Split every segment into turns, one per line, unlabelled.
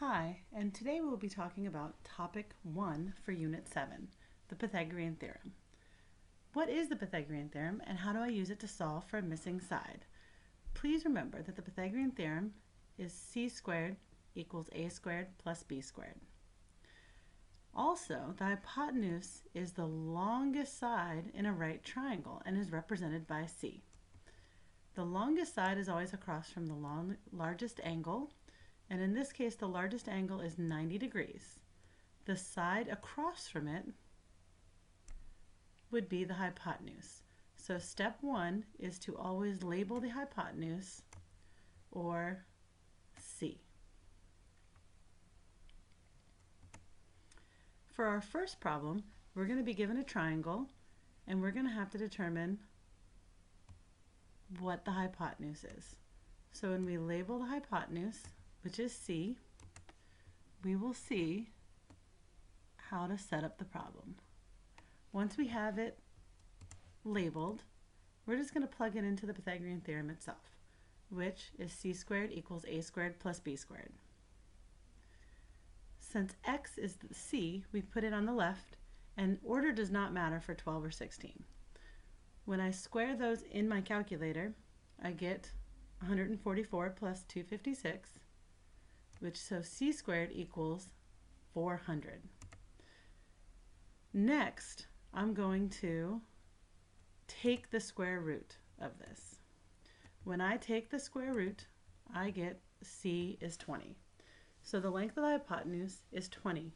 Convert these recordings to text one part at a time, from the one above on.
Hi, and today we'll be talking about topic 1 for Unit 7, the Pythagorean Theorem. What is the Pythagorean Theorem and how do I use it to solve for a missing side? Please remember that the Pythagorean Theorem is c squared equals a squared plus b squared. Also, the hypotenuse is the longest side in a right triangle and is represented by c. The longest side is always across from the largest angle, and in this case the largest angle is 90 degrees. The side across from it would be the hypotenuse. So step 1 is to always label the hypotenuse, or C. For our first problem, we're going to be given a triangle and we're going to have to determine what the hypotenuse is. So when we label the hypotenuse, which is C, we will see how to set up the problem. Once we have it labeled, we're just going to plug it into the Pythagorean theorem itself, which is c squared equals a squared plus b squared. Since x is the c, we put it on the left, and order does not matter for 12 or 16. When I square those in my calculator, I get 144 plus 256, so c squared equals 400. Next, I'm going to take the square root of this. When I take the square root, I get c is 20. So the length of the hypotenuse is 20.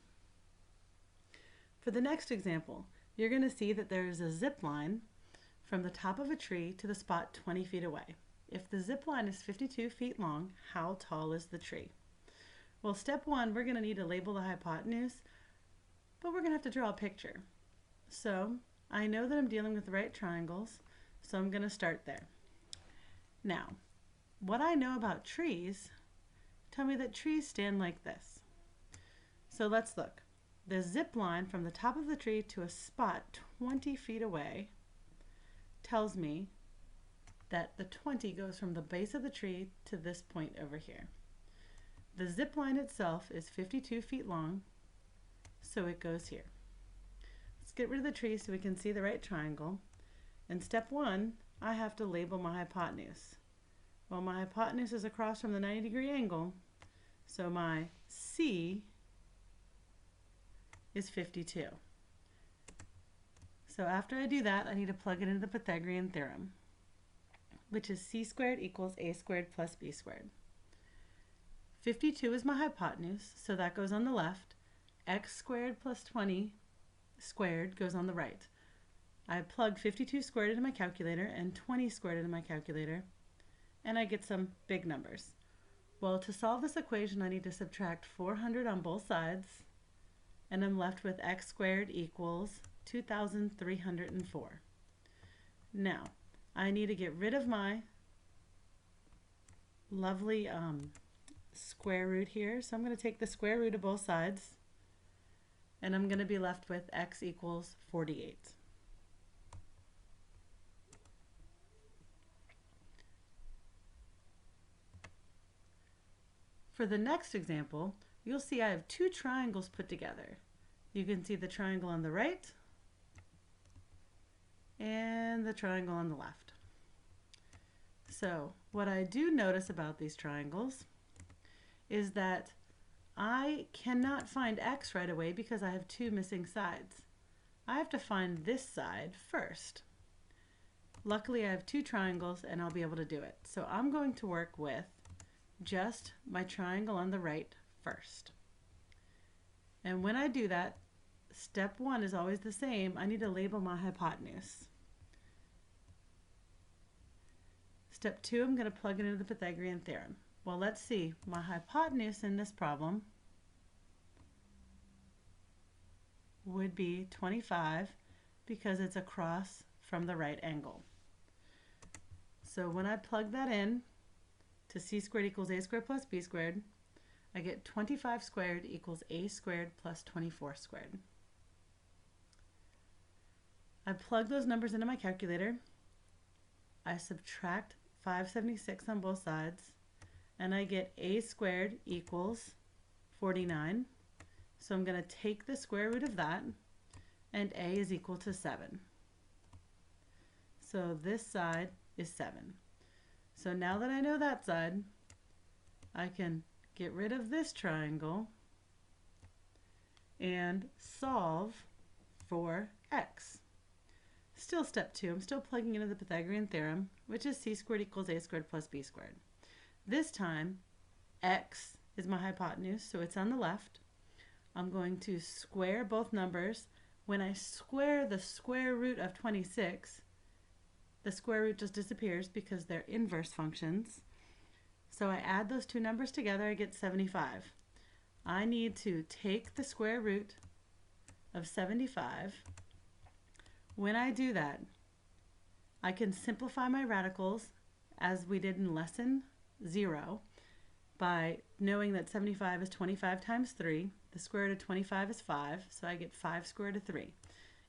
For the next example, you're going to see that there is a zip line from the top of a tree to the spot 20 feet away. If the zip line is 52 feet long, how tall is the tree? Well, step 1, we're going to need to label the hypotenuse, but we're going to have to draw a picture. So I know that I'm dealing with the right triangles, so I'm going to start there. Now, what I know about trees tell me that trees stand like this. So let's look. The zip line from the top of the tree to a spot 20 feet away tells me that the 20 goes from the base of the tree to this point over here. The zip line itself is 52 feet long, so it goes here. Let's get rid of the tree so we can see the right triangle. In step 1, I have to label my hypotenuse. Well, my hypotenuse is across from the 90-degree angle, so my C is 52. So after I do that, I need to plug it into the Pythagorean theorem, which is c squared equals a squared plus b squared. 52 is my hypotenuse, so that goes on the left. X squared plus 20 squared goes on the right. I plug 52 squared into my calculator and 20 squared into my calculator, and I get some big numbers. Well, to solve this equation, I need to subtract 400 on both sides, and I'm left with x squared equals 2,304. Now, I need to get rid of my lovely square root here, so I'm going to take the square root of both sides, and I'm going to be left with x equals 48. For the next example, you'll see I have two triangles put together. You can see the triangle on the right and the triangle on the left. So what I do notice about these triangles is that I cannot find x right away because I have two missing sides. I have to find this side first. Luckily, I have two triangles and I'll be able to do it. So I'm going to work with just my triangle on the right first. And when I do that, step 1 is always the same. I need to label my hypotenuse. Step 2, I'm going to plug it into the Pythagorean theorem. Well, let's see. My hypotenuse in this problem would be 25 because it's across from the right angle. So when I plug that in to c squared equals a squared plus b squared, I get 25 squared equals a squared plus 24 squared. I plug those numbers into my calculator. I subtract 576 on both sides, and I get a squared equals 49. So I'm going to take the square root of that, and a is equal to 7. So this side is 7. So now that I know that side, I can get rid of this triangle and solve for x. Still step 2, I'm still plugging into the Pythagorean Theorem, which is c squared equals a squared plus b squared. This time, x is my hypotenuse, so it's on the left. I'm going to square both numbers. When I square the square root of 26, the square root just disappears because they're inverse functions. So I add those two numbers together, I get 75. I need to take the square root of 75. When I do that, I can simplify my radicals as we did in lesson 0 by knowing that 75 is 25 times 3. The square root of 25 is 5, so I get 5 square root of 3.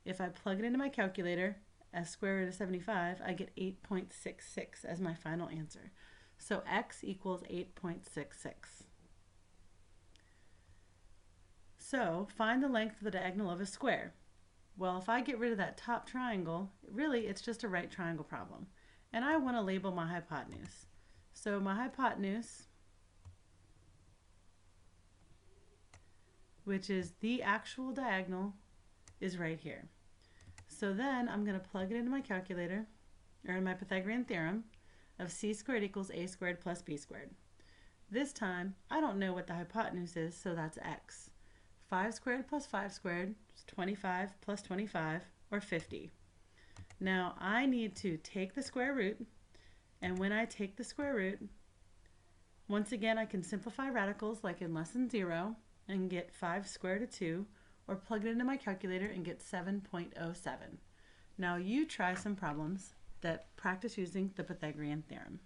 If I plug it into my calculator as square root of 75, I get 8.66 as my final answer. So x equals 8.66. So find the length of the diagonal of a square. Well, if I get rid of that top triangle, really it's just a right triangle problem. And I want to label my hypotenuse. So my hypotenuse, which is the actual diagonal, is right here. So then I'm going to plug it into my calculator, or in my Pythagorean theorem, of c squared equals a squared plus b squared. This time, I don't know what the hypotenuse is, so that's x. 5 squared plus 5 squared is 25 plus 25, or 50. Now I need to take the square root, and when I take the square root, once again I can simplify radicals like in lesson 0 and get 5 square root of 2, or plug it into my calculator and get 7.07. Now you try some problems that practice using the Pythagorean theorem.